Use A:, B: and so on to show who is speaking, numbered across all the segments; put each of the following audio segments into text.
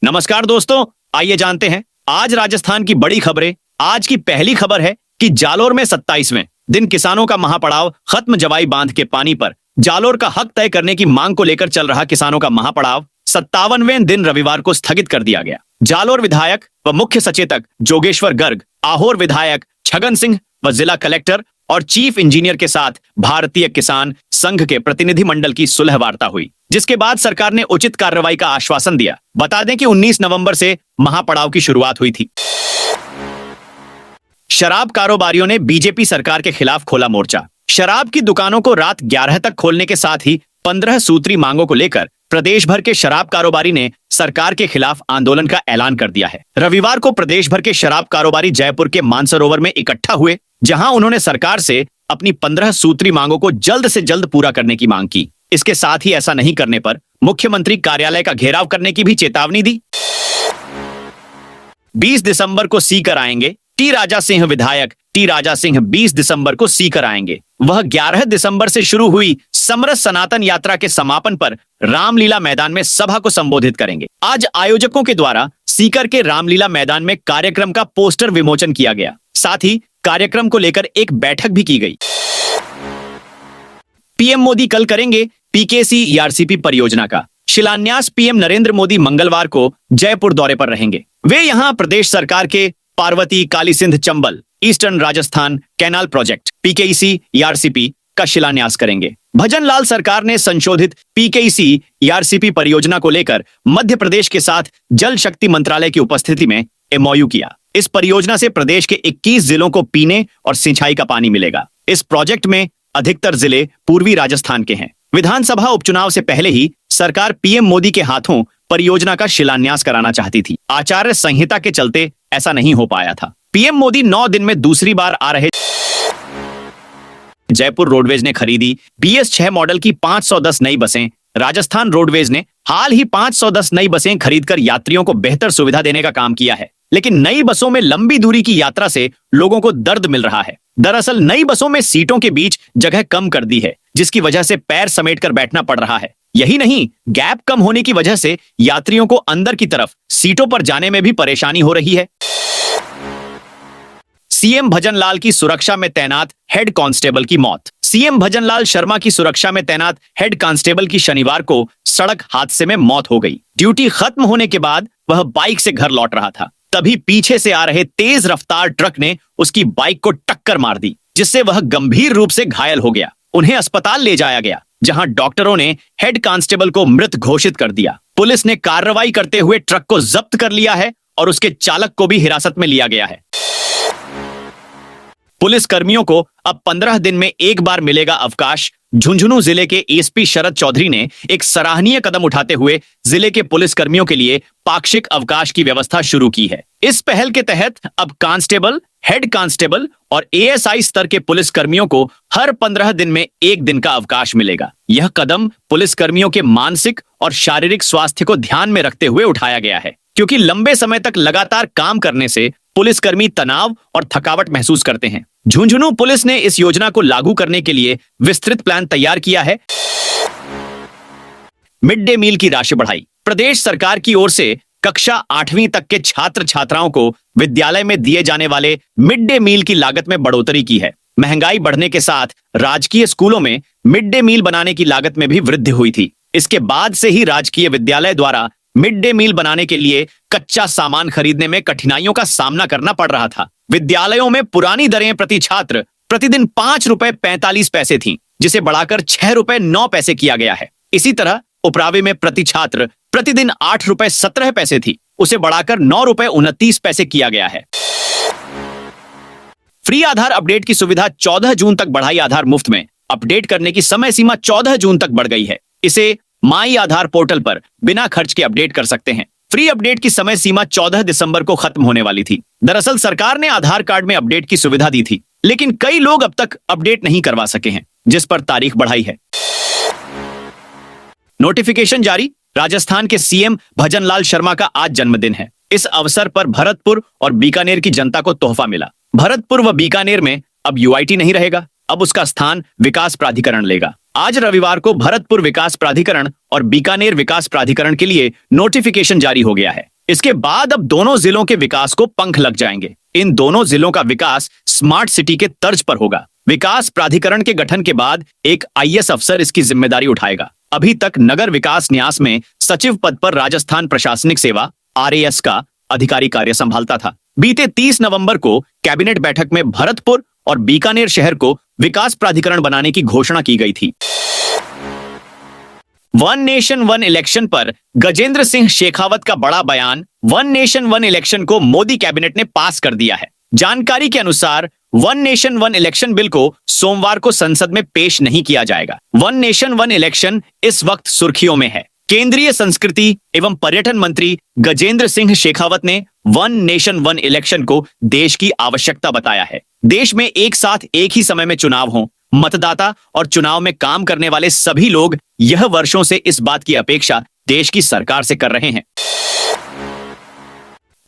A: नमस्कार दोस्तों, आइए जानते हैं आज राजस्थान की बड़ी खबरें। आज की पहली खबर है कि जालोर में 27वें दिन किसानों का महापड़ाव खत्म। जवाई बांध के पानी पर जालोर का हक तय करने की मांग को लेकर चल रहा किसानों का महापड़ाव 57वें दिन रविवार को स्थगित कर दिया गया। जालोर विधायक व मुख्य सचेतक जोगेश्वर गर्ग, आहोर विधायक छगन सिंह व जिला कलेक्टर और चीफ इंजीनियर के साथ भारतीय किसान संघ के प्रतिनिधि मंडल की सुलह वार्ता हुई, जिसके बाद सरकार ने उचित कार्रवाई का आश्वासन दिया। बता दें कि 19 नवंबर से महापड़ाव की शुरुआत हुई थी। शराब कारोबारियों ने बीजेपी सरकार के खिलाफ खोला मोर्चा। शराब की दुकानों को रात 11 तक खोलने के साथ ही 15 सूत्री मांगों को लेकर प्रदेश भर के शराब कारोबारी ने सरकार के खिलाफ आंदोलन का ऐलान कर दिया है। रविवार को प्रदेश भर के शराब कारोबारी जयपुर के मानसरोवर में इकट्ठा हुए, जहां उन्होंने सरकार से अपनी 15 सूत्री मांगों को जल्द से जल्द पूरा करने की मांग की। इसके साथ ही ऐसा नहीं करने पर मुख्यमंत्री कार्यालय का घेराव करने की भी चेतावनी दी। 20 दिसंबर को सीकर आएंगे टी राजा सिंह। विधायक टी राजा सिंह 20 दिसंबर को सीकर आएंगे। वह 11 दिसंबर से शुरू हुई समरस सनातन यात्रा के समापन पर रामलीला मैदान में सभा को संबोधित करेंगे। आज आयोजकों के द्वारा सीकर के रामलीला मैदान में कार्यक्रम का पोस्टर विमोचन किया गया। साथ ही कार्यक्रम को लेकर एक बैठक भी की गई। पीएम मोदी कल करेंगे पीकेसी ईआरसीपी परियोजना का शिलान्यास। पीएम नरेंद्र मोदी मंगलवार को जयपुर दौरे पर रहेंगे। वे यहां प्रदेश सरकार के Parvati Kali Sindh Chambal eastern Rajasthan canal project PKC ERCP का शिलान्यास करेंगे। भजन लाल सरकार ने संशोधित पीकेसी ईआरसीपी परियोजना को लेकर मध्य प्रदेश के साथ जल शक्ति मंत्रालय की उपस्थिति में एमओयू किया। इस परियोजना से प्रदेश के 21 जिलों को पीने और सिंचाई का पानी मिलेगा। इस प्रोजेक्ट में अधिकतर जिले पूर्वी राजस्थान के हैं। विधानसभा उपचुनाव से पहले ही सरकार पीएम मोदी के हाथों परियोजना का शिलान्यास कराना चाहती थी। आचार्य संहिता के चलते ऐसा नहीं हो पाया था। पीएम मोदी 9 दिन में दूसरी बार आ रहे। जयपुर रोडवेज ने खरीदी BS6 मॉडल की 510 नई बसें। राजस्थान रोडवेज ने हाल ही 510 नई बसें खरीदकर यात्रियों को बेहतर सुविधा देने का काम किया है, लेकिन नई बसों में लंबी दूरी की यात्रा से लोगों को दर्द मिल रहा है। दरअसल नई बसों में सीटों के बीच जगह कम कर दी है, जिसकी वजह से पैर समेटकर बैठना पड़ रहा है। यही नहीं, गैप कम होने की वजह से यात्रियों को अंदर की तरफ सीटों पर जाने में भी परेशानी हो रही है। सीएम भजनलाल की सुरक्षा में तैनात हेड कांस्टेबल की मौत। सीएम भजनलाल शर्मा की सुरक्षा में तैनात हेड कांस्टेबल की शनिवार को सड़क हादसे में मौत हो गई। ड्यूटी खत्म होने के बाद वह बाइक से घर लौट रहा था, तभी पीछे से आ रहे तेज रफ्तार ट्रक ने उसकी बाइक को टक्कर मार दी, जिससे वह गंभीर रूप से घायल हो गया। उन्हें अस्पताल ले जाया गया, जहां डॉक्टरों ने हेड कांस्टेबल को मृत घोषित कर दिया। पुलिस ने कार्रवाई करते हुए ट्रक को जब्त कर लिया है और उसके चालक को भी हिरासत में लिया गया है। पुलिस कर्मियों को अब 15 दिन में एक बार मिलेगा अवकाश। झुंझुनू जिले के एसपी शरद चौधरी ने एक सराहनीय कदम उठाते हुए जिले के पुलिस कर्मियों के लिए पाक्षिक अवकाश की व्यवस्था शुरू की है। इस पहल के तहत अब कांस्टेबल, हेड कांस्टेबल और एएसआई स्तर के पुलिस कर्मियों को हर 15 दिन में एक दिन का अवकाश मिलेगा। यह कदम पुलिस कर्मियों के मानसिक और शारीरिक स्वास्थ्य को ध्यान में रखते हुए उठाया गया है, क्योंकि लंबे समय तक लगातार काम करने से पुलिसकर्मी तनाव और थकावट महसूस करते हैं। झुंझुनू पुलिस ने इस योजना को लागू करने के लिए विस्तृत प्लान तैयार किया है। मिड डे मील की राशि बढ़ाई। प्रदेश सरकार की ओर से कक्षा 8वीं तक के छात्र छात्राओं को विद्यालय में दिए जाने वाले मिड डे मील की लागत में बढ़ोतरी की है। महंगाई बढ़ने के साथ राजकीय स्कूलों में मिड डे मील बनाने की लागत में भी वृद्धि हुई थी। इसके बाद से ही राजकीय विद्यालय द्वारा मिड डे मील बनाने के लिए कच्चा सामान खरीदने में कठिनाइयों का सामना करना पड़ रहा था। विद्यालयों में पुरानी दरें प्रति छात्र प्रतिदिन 5 रुपए 45 पैसे थीं, जिसे बढ़ाकर 6 रुपए 9 पैसे किया गया है। इसी तरह उपरावे में प्रति छात्र प्रतिदिन 8 रुपए 17 पैसे थी, उसे बढ़ाकर 9 रुपए 29 पैसे किया गया है। फ्री आधार अपडेट की सुविधा 14 जून तक बढ़ाई। आधार मुफ्त में अपडेट करने की समय सीमा 14 जून तक बढ़ गई है। इसे माई आधार पोर्टल पर बिना खर्च के अपडेट कर सकते हैं। फ्री अपडेट की समय सीमा 14 दिसंबर को खत्म होने वाली थी। दरअसल सरकार ने आधार कार्ड में अपडेट की सुविधा दी थी, लेकिन कई लोग अब तक अपडेट नहीं करवा सके हैं, जिस पर तारीख बढ़ाई है। नोटिफिकेशन जारी। राजस्थान के सीएम भजनलाल शर्मा का आज जन्मदिन है। इस अवसर पर भरतपुर और बीकानेर की जनता को तोहफा मिला। भरतपुर व बीकानेर में अब यूआईटी नहीं रहेगा, अब उसका स्थान विकास प्राधिकरण लेगा। आज रविवार को भरतपुर विकास प्राधिकरण और बीकानेर विकास प्राधिकरण के लिए नोटिफिकेशन जारी हो गया है। इसके बाद अब दोनों जिलों के विकास को पंख लग जाएंगे। इन दोनों जिलों का विकास स्मार्ट सिटी के तर्ज पर होगा। विकास प्राधिकरण के गठन के बाद एक आईएएस अफसर इसकी जिम्मेदारी उठाएगा। अभी तक नगर विकास न्यास में सचिव पद पर राजस्थान प्रशासनिक सेवा आरएएस का अधिकारी कार्य संभालता था। बीते 30 नवंबर को कैबिनेट बैठक में भरतपुर और बीकानेर शहर को विकास प्राधिकरण बनाने की घोषणा की गई थी। वन नेशन वन इलेक्शन पर गजेंद्र सिंह शेखावत का बड़ा बयान। वन नेशन वन इलेक्शन को मोदी कैबिनेट ने पास कर दिया है। जानकारी के अनुसार one nation one election bill को सोमवार को संसद में पेश नहीं किया जाएगा। वन नेशन वन इलेक्शन इस वक्त सुर्खियों में है। केंद्रीय संस्कृति एवं पर्यटन मंत्री गजेंद्र सिंह शेखावत ने वन नेशन वन इलेक्शन को देश की आवश्यकता बताया है। देश में एक साथ एक ही समय में चुनाव हो। मतदाता और चुनाव में काम करने वाले सभी लोग यह वर्षों से इस बात की अपेक्षा देश की सरकार से कर रहे हैं।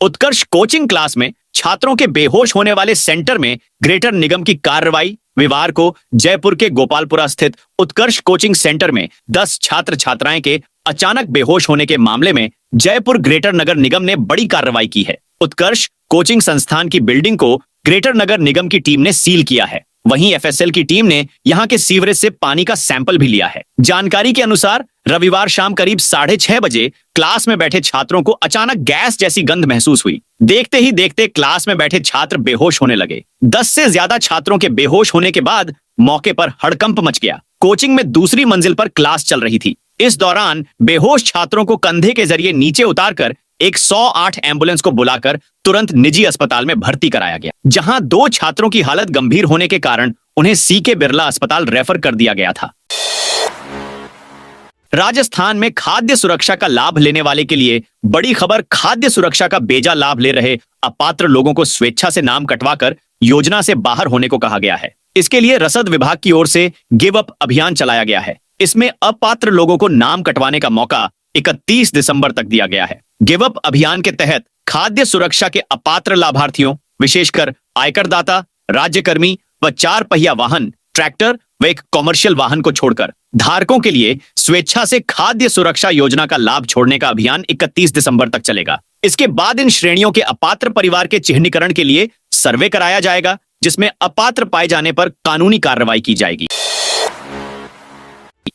A: उत्कर्ष कोचिंग क्लास में छात्रों के बेहोश होने वाले सेंटर में ग्रेटर निगम की कार्रवाई। रविवार को जयपुर के गोपालपुरा स्थित उत्कर्ष कोचिंग सेंटर में 10 छात्र छात्राएं के अचानक बेहोश होने के मामले में जयपुर ग्रेटर नगर निगम ने बड़ी कार्रवाई की है। उत्कर्ष कोचिंग संस्थान की बिल्डिंग को ग्रेटर नगर निगम की टीम ने सील किया है। वहीं एफएसएल की टीम ने यहां के सीवरेज से पानी का सैंपल भी लिया है। जानकारी के अनुसार रविवार शाम करीब 6:30 बजे क्लास में बैठे छात्रों को अचानक गैस जैसी गंध महसूस हुई। देखते ही देखते क्लास में बैठे छात्र बेहोश होने लगे। 10 से ज्यादा छात्रों के बेहोश होने के बाद मौके पर हड़कंप मच गया। कोचिंग में दूसरी मंजिल पर क्लास चल रही थी। इस दौरान बेहोश छात्रों को कंधे के जरिए नीचे उतारकर एक 108 एम्बुलेंस को बुलाकर तुरंत निजी अस्पताल में भर्ती कराया गया, जहां 2 छात्रों की हालत गंभीर होने के कारण उन्हें सीके बिरला अस्पताल रेफर कर दिया गया था। राजस्थान में खाद्य सुरक्षा का लाभ लेने वाले के लिए बड़ी खबर। खाद्य सुरक्षा का बेजा लाभ ले रहे अपात्र लोगों को स्वेच्छा से नाम कटवाकर योजना से बाहर होने को कहा गया है। इसके लिए रसद विभाग की ओर से गिव अप अभियान चलाया गया है। इसमें अपात्र लोगों को नाम कटवाने का मौका 31 दिसंबर तक दिया गया है। गिव अप अभियान के तहत खाद्य सुरक्षा के अपात्र लाभार्थियों, विशेषकर आयकरदाता, राज्यकर्मी व 4 पहिया वाहन, ट्रैक्टर व एक कॉमर्शियल वाहन को छोड़कर धारकों के लिए स्वेच्छा से खाद्य सुरक्षा योजना का लाभ छोड़ने का अभियान 31 दिसंबर तक चलेगा। इसके बाद इन श्रेणियों के अपात्र परिवार के चिह्नीकरण के लिए सर्वे कराया जाएगा, जिसमें अपात्र पाए जाने पर कानूनी कार्रवाई की जाएगी।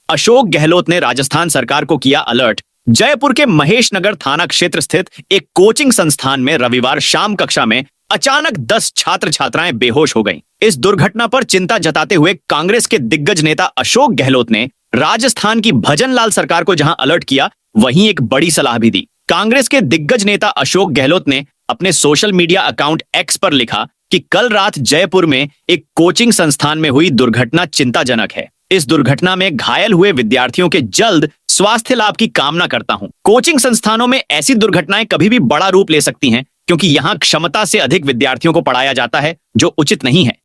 A: अशोक गहलोत ने राजस्थान सरकार को किया अलर्ट। जयपुर के महेश नगर थाना क्षेत्र स्थित एक कोचिंग संस्थान में रविवार शाम कक्षा में अचानक 10 छात्र छात्राएं बेहोश हो गईं। इस दुर्घटना पर चिंता जताते हुए कांग्रेस के दिग्गज नेता अशोक गहलोत ने राजस्थान की भजन लाल सरकार को जहां अलर्ट किया, वहीं एक बड़ी सलाह भी दी। कांग्रेस के दिग्गज नेता अशोक गहलोत ने अपने सोशल मीडिया अकाउंट एक्स पर लिखा कि कल रात जयपुर में एक कोचिंग संस्थान में हुई दुर्घटना चिंताजनक है। इस दुर्घटना में घायल हुए विद्यार्थियों के जल्द स्वास्थ्य लाभ की कामना करता हूं। कोचिंग संस्थानों में ऐसी दुर्घटनाएं कभी भी बड़ा रूप ले सकती हैं, क्योंकि यहां क्षमता से अधिक विद्यार्थियों को पढ़ाया जाता है, जो उचित नहीं है।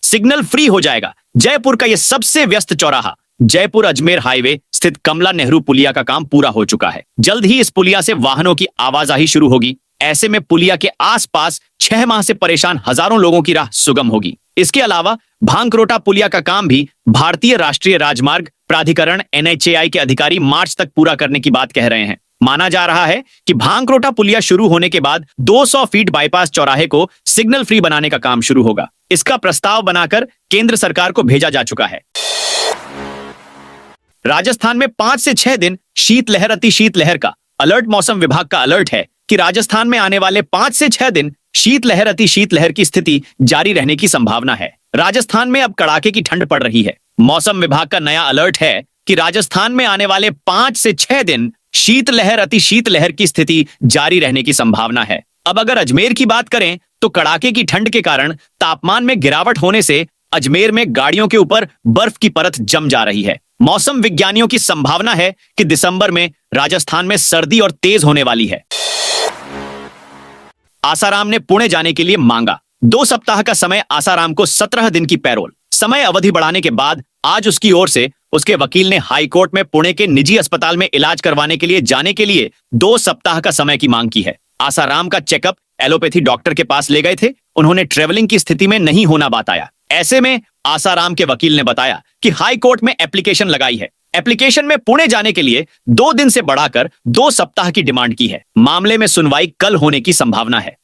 A: सिग्नल फ्री हो जाएगा। जयपुर का यह सबसे व्यस्त चौराहा जयपुर अजमेर हाईवे स्थित कमला नेहरू पुलिया का काम पूरा हो चुका है। जल्द ही इस पुलिया से वाहनों की आवाजाही शुरू होगी। ऐसे में पुलिया के आसपास 6 माह से परेशान हजारों लोगों की राह सुगम होगी। इसके अलावा भांकरोटा पुलिया का काम भी भारतीय राष्ट्रीय राजमार्ग प्राधिकरण NHAI के अधिकारी मार्च तक पूरा करने की बात कह रहे हैं। माना जा रहा है कि भांकरोटा पुलिया शुरू होने के बाद 200 फीट बाईपास चौराहे को सिग्नल फ्री बनाने का काम शुरू होगा। इसका प्रस्ताव बनाकर केंद्र सरकार को भेजा जा चुका है। राजस्थान में 5 से 6 दिन शीतलहर अति शीतलहर का अलर्ट। मौसम विभाग का अलर्ट है कि राजस्थान में आने वाले 5 से 6 दिन शीतलहर अति शीतलहर की स्थिति जारी रहने की संभावना है। राजस्थान में अब कड़ाके की ठंड पड़ रही है। मौसम विभाग का नया अलर्ट है कि राजस्थान में आने वाले 5 से 6 दिन शीतलहर अति शीतलहर की स्थिति जारी रहने की संभावना है। अब अगर अजमेर की बात करें तो कड़ाके की ठंड के कारण तापमान में गिरावट होने से अजमेर में गाड़ियों के ऊपर बर्फ की परत जम जा रही है। मौसम विज्ञानियों की संभावना है कि दिसंबर में राजस्थान में सर्दी और तेज होने वाली है। आसाराम ने पुणे जाने के लिए मांगा 2 सप्ताह का समय। आसाराम को 17 दिन की पैरोल समय अवधि बढ़ाने के बाद आज उसकी ओर से उसके वकील ने हाई कोर्ट में पुणे के निजी अस्पताल में इलाज करवाने के लिए जाने के लिए 2 सप्ताह का समय की मांग की है। आसाराम का चेकअप एलोपैथी डॉक्टर के पास ले गए थे। उन्होंने ट्रेवलिंग की स्थिति में नहीं होना बताया। ऐसे में आसाराम के वकील ने बताया कि हाई कोर्ट में एप्लीकेशन लगाई है। एप्लीकेशन में पुणे जाने के लिए 2 दिन से बढ़ाकर 2 सप्ताह की डिमांड की है। मामले में सुनवाई कल होने की संभावना है।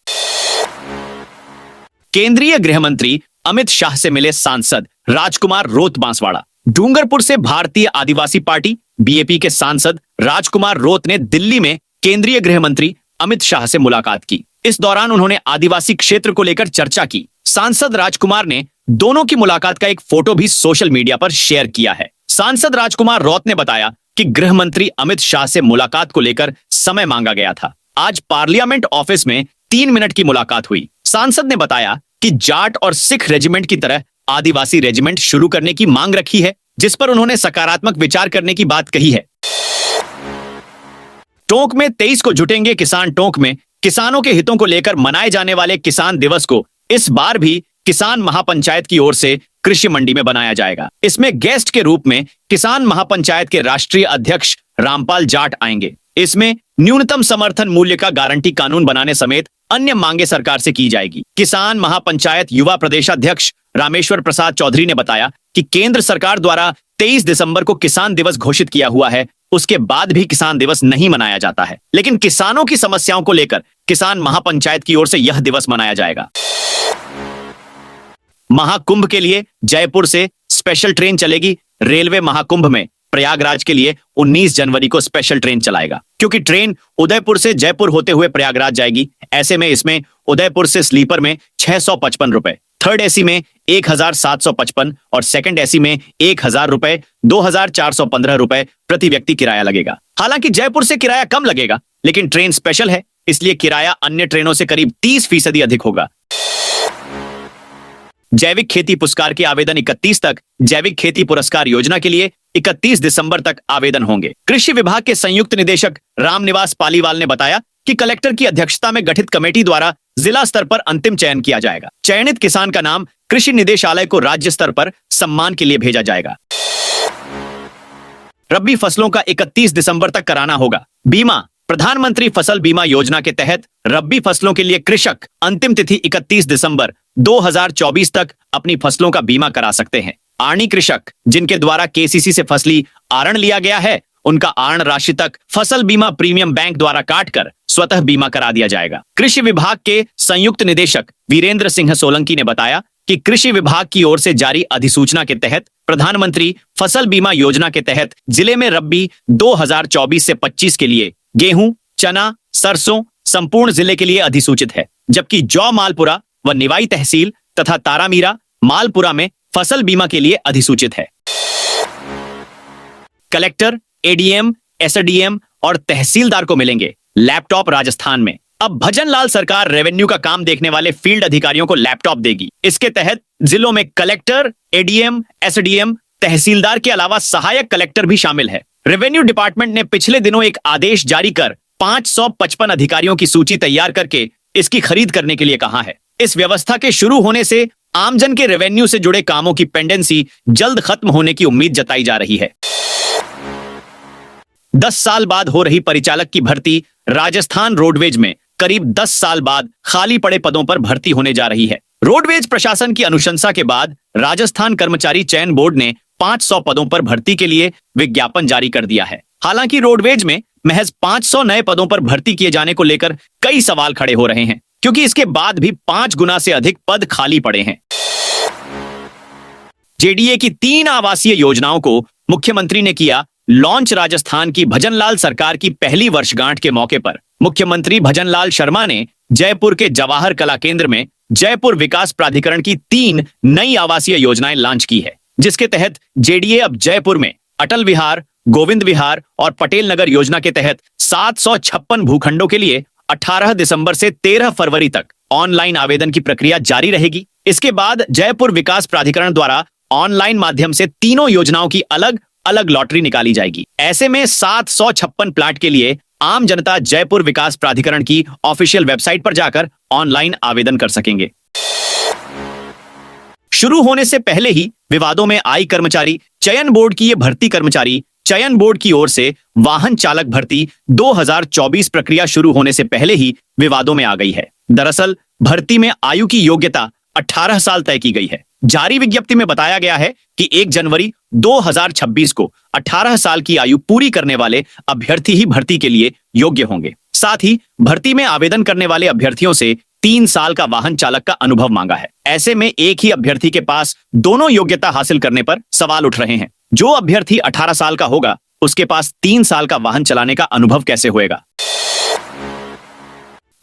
A: केंद्रीय गृह मंत्री अमित शाह से मिले सांसद राजकुमार रोत बांसवाड़ा। डूंगरपुर से भारतीय आदिवासी पार्टी बीएपी के सांसद राजकुमार रोत ने दिल्ली में केंद्रीय गृह मंत्री अमित शाह से मुलाकात की। इस दौरान उन्होंने आदिवासी क्षेत्र को लेकर चर्चा की। सांसद राजकुमार ने दोनों की मुलाकात का एक फोटो भी सोशल मीडिया पर शेयर किया है। सांसद राजकुमार रोत ने बताया कि गृह मंत्री अमित शाह से मुलाकात को लेकर समय मांगा गया था। आज पार्लियामेंट ऑफिस में 3 मिनट की मुलाकात हुई। सांसद ने बताया कि जाट और सिख रेजिमेंट की तरह आदिवासी रेजिमेंट शुरू करने की मांग रखी है, जिस पर उन्होंने सकारात्मक विचार करने की बात कही है। टोंक में 23 को जुटेंगे किसान। टोंक में किसानों के हितों को लेकर मनाए जाने वाले किसान दिवस को इस बार भी किसान महापंचायत की ओर से कृषि मंडी में बनाया जाएगा। इसमें गेस्ट के रूप में किसान महापंचायत के राष्ट्रीय अध्यक्ष रामपाल जाट आएंगे। इसमें न्यूनतम समर्थन मूल्य का गारंटी कानून बनाने समेत अन्य मांगे सरकार से की जाएगी। किसान महापंचायत युवा प्रदेशाध्यक्ष रामेश्वर प्रसाद चौधरी ने बताया कि केंद्र सरकार द्वारा 23 दिसंबर को किसान दिवस घोषित किया हुआ है, उसके बाद भी किसान दिवस नहीं मनाया जाता है, लेकिन किसानों की समस्याओं को लेकर किसान महापंचायत की ओर से यह दिवस मनाया जाएगा। महाकुंभ के लिए जयपुर से स्पेशल ट्रेन चलेगी। रेलवे महाकुंभ में प्रयागराज के लिए 19 जनवरी को स्पेशल ट्रेन चलाएगा, क्योंकि ट्रेन उदयपुर से जयपुर होते हुए प्रयागराज जाएगी। ऐसे में इसमें उदयपुर से स्लीपर में 655 रुपए, थर्ड एसी में 1755 और सेकंड एसी में 1000 रुपए, 2415 रुपए प्रति व्यक्ति किराया लगेगा। हालांकि जयपुर से किराया कम लगेगा, लेकिन ट्रेन स्पेशल है, इसलिए किराया अन्य ट्रेनों से करीब 30% अधिक होगा। जैविक खेती पुरस्कार के आवेदन 31 तक। जैविक खेती पुरस्कार योजना के लिए 31 दिसंबर तक आवेदन होंगे। कृषि विभाग के संयुक्त निदेशक रामनिवास पालीवाल ने बताया कि कलेक्टर की अध्यक्षता में गठित कमेटी द्वारा जिला स्तर पर अंतिम चयन किया जाएगा। चयनित किसान का नाम कृषि निदेशालय को राज्य स्तर पर सम्मान के लिए भेजा जाएगा। रबी फसलों का 31 दिसंबर तक कराना होगा बीमा। प्रधानमंत्री फसल बीमा योजना के तहत रबी फसलों के लिए कृषक अंतिम तिथि 31 दिसंबर 2024 तक अपनी फसलों का बीमा करा सकते हैं। आर्णी कृषक जिनके द्वारा केसीसी से फसली आरण लिया गया है, उनका आरण राशि तक फसल बीमा प्रीमियम बैंक द्वारा काटकर स्वतः बीमा करा दिया जाएगा। कृषि विभाग के संयुक्त निदेशक वीरेंद्र सिंह सोलंकी ने बताया कि कृषि विभाग की ओर से जारी अधिसूचना के तहत प्रधानमंत्री फसल बीमा योजना के तहत जिले में रबी 2024 से 25 के लिए गेहूं, चना, सरसों संपूर्ण जिले के लिए अधिसूचित है, जबकि जौ मालपुरा व निवाई तहसील तथा तारामीरा मालपुरा में फसल बीमा के लिए अधिसूचित है। कलेक्टर, एडीएम, एसडीएम और तहसीलदार को मिलेंगे लैपटॉप राजस्थान में। अब भजनलाल सरकार रेवेन्यू का काम देखने वाले फील्ड अधिकारियों को लैपटॉप देगी। इसके तहत जिलों में कलेक्टर, एडीएम, एसडीएम, तहसीलदार के अलावा सहायक कलेक्टर भी शामिल है। रेवेन्यू डिपार्टमेंट ने पिछले दिनों एक आदेश जारी कर 555 अधिकारियों की सूची तैयार करके इसकी खरीद करने के लिए कहा है। इस व्यवस्था के शुरू होने से आमजन के रेवेन्यू से जुड़े कामों की पेंडेंसी जल्द खत्म होने की उम्मीद जताई जा रही है। 10 साल बाद हो रही परिचालक की भर्ती। राजस्थान रोडवेज में करीब 10 साल बाद खाली पड़े पदों पर भर्ती होने जा रही है। रोडवेज प्रशासन की अनुशंसा के बाद राजस्थान कर्मचारी चयन बोर्ड ने 500 पदों पर भर्ती के लिए विज्ञापन जारी कर दिया है। हालांकि रोडवेज में महज 500 नए पदों पर भर्ती किए जाने को लेकर कई सवाल खड़े हो रहे हैं, क्योंकि इसके बाद भी 5 गुना से अधिक पद खाली पड़े हैं। जेडीए की 3 आवासीय योजनाओं को मुख्यमंत्री ने किया लॉन्च। राजस्थान की भजनलाल सरकार की पहली वर्षगांठ के मौके पर मुख्यमंत्री भजनलाल शर्मा ने जयपुर के जवाहर कला केंद्र में जयपुर विकास प्राधिकरण की 3 नई आवासीय योजनाएं लॉन्च की है, जिसके तहत जेडीए अब जयपुर में अटल विहार, गोविंद विहार और पटेल नगर योजना के तहत 756 भूखंडों के लिए 18 दिसंबर से 13 फरवरी तक ऑनलाइन आवेदन की प्रक्रिया जारी रहेगी। इसके बाद जयपुर विकास प्राधिकरण द्वारा ऑनलाइन माध्यम से तीनों योजनाओं की अलग अलग लॉटरी निकाली जाएगी। ऐसे में 756 प्लाट के लिए आम जनता जयपुर विकास प्राधिकरण की ऑफिशियल वेबसाइट पर जाकर ऑनलाइन आवेदन कर सकेंगे। शुरू होने से पहले ही विवादों में आई कर्मचारी चयन बोर्ड की ये भर्ती कर्मचारी चयन बोर्ड की ओर से वाहन चालक भर्ती 2024 प्रक्रिया शुरू होने से पहले ही विवादों में आ गई है। दरअसल भर्ती में आयु की योग्यता 18 साल तय की गई है। जारी विज्ञप्ति में बताया गया है कि 1 जनवरी 2026 को 18 साल की आयु पूरी करने वाले अभ्यर्थी ही भर्ती के लिए योग्य होंगे। साथ ही भर्ती में आवेदन करने वाले अभ्यर्थियों से 3 साल का वाहन चालक का अनुभव मांगा है। ऐसे में एक ही अभ्यर्थी के पास दोनों योग्यता हासिल करने पर सवाल उठ रहे हैं। जो अभ्यर्थी 18 साल का होगा उसके पास 3 साल का वाहन चलाने का अनुभव कैसे होएगा।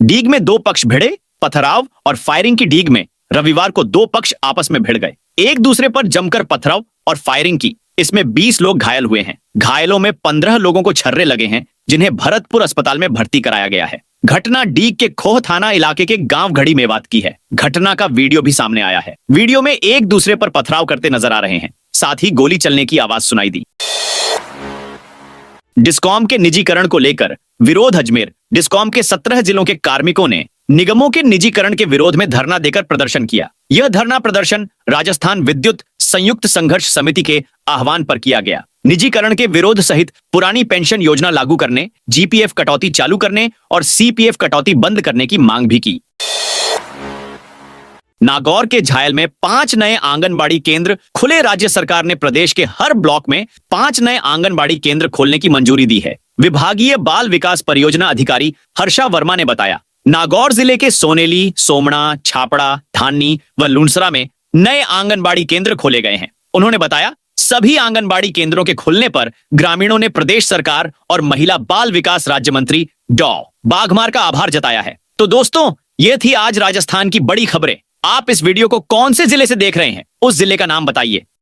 A: डीग में 2 पक्ष भिड़े। पथराव और फायरिंग की डीग में रविवार को 2 पक्ष आपस में भिड़ गए। एक दूसरे पर जमकर पथराव और फायरिंग की। इसमें 20 लोग घायल हुए हैं। घायलों में 15 लोगों को छर्रे लगे हैं, जिन्हें भरतपुर अस्पताल में भर्ती कराया गया है। घटना डीग के खोह थाना इलाके के गांव घड़ी मेवात की है। घटना का वीडियो भी सामने आया है। वीडियो में एक दूसरे पर पथराव करते नजर आ रहे हैं। साथ ही गोली चलने की आवाज सुनाई दी। डिस्कॉम के निजीकरण को लेकर विरोध। अजमेर। डिस्कॉम के 17 जिलों के कार्मिकों ने निगमों के निजीकरण के विरोध में धरना देकर प्रदर्शन किया। यह धरना प्रदर्शन राजस्थान विद्युत संयुक्त संघर्ष समिति के आह्वान पर किया गया। निजीकरण के विरोध सहित पुरानी पेंशन योजना लागू करने, जीपीएफ कटौती चालू करने और सीपीएफ कटौती बंद करने की मांग भी की। नागौर के झायल में 5 नए आंगनबाड़ी केंद्र खुले। राज्य सरकार ने प्रदेश के हर ब्लॉक में 5 नए आंगनबाड़ी केंद्र खोलने की मंजूरी दी है। विभागीय बाल विकास परियोजना अधिकारी हर्षा वर्मा ने बताया, नागौर जिले के सोनेली, सोमणा, छापड़ा, धानी व लुनसरा में नए आंगनबाड़ी केंद्र खोले गए हैं। उन्होंने बताया, सभी आंगनबाड़ी केंद्रों के खुलने पर ग्रामीणों ने प्रदेश सरकार और महिला बाल विकास राज्य मंत्री डॉ बाघमार का आभार जताया है। तो दोस्तों, ये थी आज राजस्थान की बड़ी खबरें। आप इस वीडियो को कौन से जिले से देख रहे हैं, उस जिले का नाम बताइए।